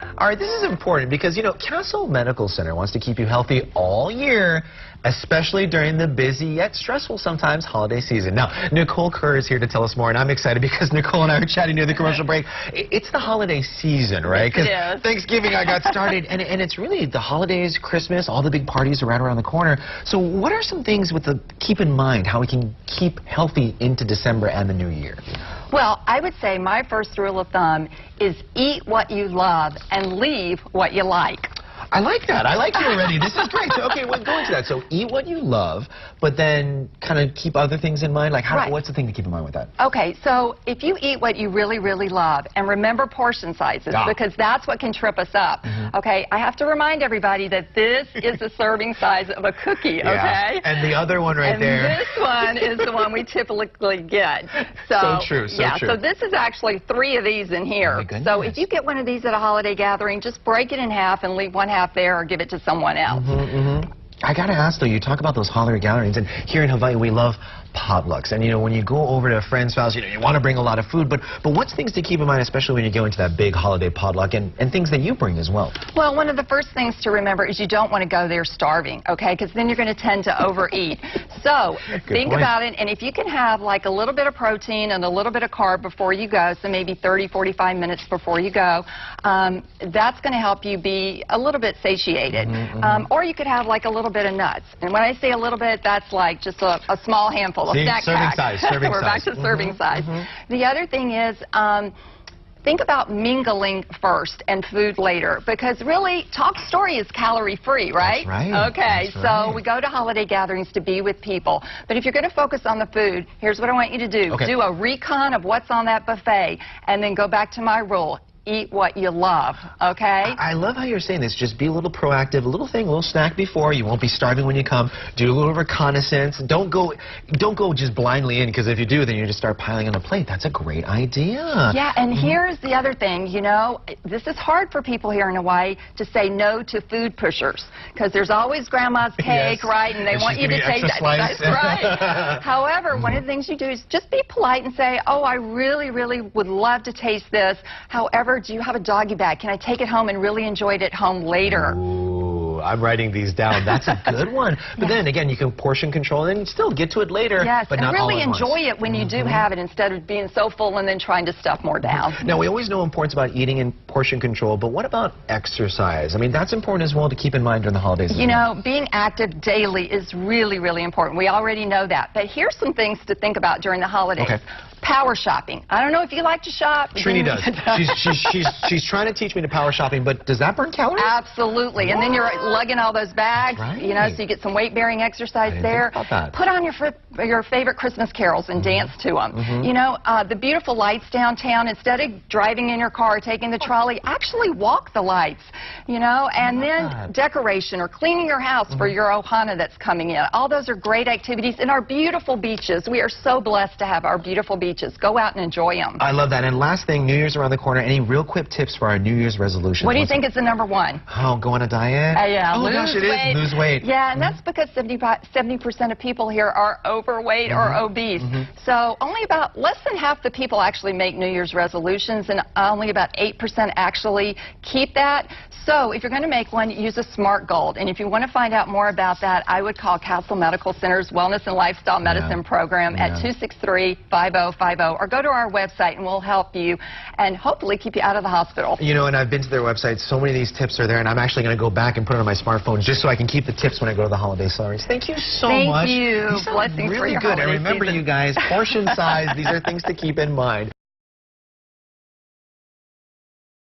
All right, this is important because, Castle Medical Center wants to keep you healthy all year, especially during the busy yet stressful sometimes holiday season. Now, Nicole Kerr is here to tell us more, and I'm excited because Nicole and I were chatting near the commercial break. It's the holiday season, right? Yes, it is. Thanksgiving I got started, and it's really the holidays, Christmas, all the big parties are right around the corner. So what are some things to keep in mind, how we can keep healthy into December and the new year? Well, I would say my first rule of thumb is eat what you love and leave what you like. I like that. I like you already. This is great. So, okay, we'll go into that. So eat what you love, but then kind of keep other things in mind. Like, what's the thing to keep in mind with that? Okay, so if you eat what you really, really love, and remember portion sizes, because that's what can trip us up. Okay, I have to remind everybody that this is the serving size of a cookie, okay? And the other one right there. And this one is the one we typically get. So true, true. So this is actually 3 of these in here. Oh my goodness. So if you get one of these at a holiday gathering, just break it in half and leave one half there or give it to someone else. I got to ask, though, you talk about those holiday gatherings, and here in Hawaii, we love potlucks. And, when you go over to a friend's house, you want to bring a lot of food, but what's things to keep in mind, especially when you go into that big holiday potluck, and things that you bring as well? Well, one of the first things to remember is you don't want to go there starving, okay, because then you're going to tend to overeat. So think about it, and if you can have like a little bit of protein and a little bit of carb before you go, so maybe 30, 45 minutes before you go, that's going to help you be a little bit satiated. Or you could have like a little bit of nuts. And when I say a little bit, that's like just a small handful of snack serving pack. size. We're back to serving size. The other thing is, think about mingling first and food later, because really, talk story is calorie-free, right? That's right. Okay, so we go to holiday gatherings to be with people. But if you're going to focus on the food, here's what I want you to do. Okay. Do a recon of what's on that buffet, and then go back to my rule. Eat what you love, okay? I love how you're saying this. Just be a little proactive, a little snack before. You won't be starving when you come. Do a little reconnaissance. Don't go just blindly in, because if you do, then you just start piling on a plate. That's a great idea. Yeah, and here's the other thing, this is hard for people here in Hawaii to say no to food pushers, because there's always grandma's cake, right? And they want you to taste that. That's right. However, one of the things you do is just be polite and say, oh, I really, really would love to taste this. However, do you have a doggy bag? Can I take it home and really enjoy it at home later? Ooh, I'm writing these down. That's a good one. But then again, you can portion control and still get to it later. Yes, but and not really all at enjoy once. it when you do have it, instead of being so full and then trying to stuff more down. Now, we always know importance about eating and portion control, but what about exercise? I mean, that's important as well to keep in mind during the holidays. Being active daily is really, really important. We already know that. But here's some things to think about during the holidays. Okay. Power shopping. I don't know if you like to shop. Trini does. She's trying to teach me to power shopping, but does that burn calories? Absolutely. And then you're lugging all those bags, so you get some weight-bearing exercise there. Put on your favorite Christmas carols and dance to them. The beautiful lights downtown, instead of driving in your car, taking the trolley, actually walk the lights, and then decoration or cleaning your house for your ohana that's coming in. All those are great activities. And our beautiful beaches. We are so blessed to have our beautiful beaches. Go out and enjoy them. I love that. And last thing, New Year's around the corner. Any real quick tips for our New Year's resolution? What do you think is the #1? Oh, go on a diet? Yeah, oh, gosh, it is. Lose weight. Yeah, and that's because 70% of people here are overweight or obese. So only about less than half the people actually make New Year's resolutions, and only about 8% actually keep that. So if you're going to make one, use a SMART goal. And if you want to find out more about that, I would call Castle Medical Center's Wellness and Lifestyle Medicine Program at 263-5050, or go to our website and we'll help you and hopefully keep you out of the hospital. And I've been to their website. So many of these tips are there, and I'm actually going to go back and put it on my smartphone just so I can keep the tips when I go to the holiday salaries. Thank you so much. Thank you. These sound Blessings really for your good. holiday And remember, season. you guys, portion size, these are things to keep in mind.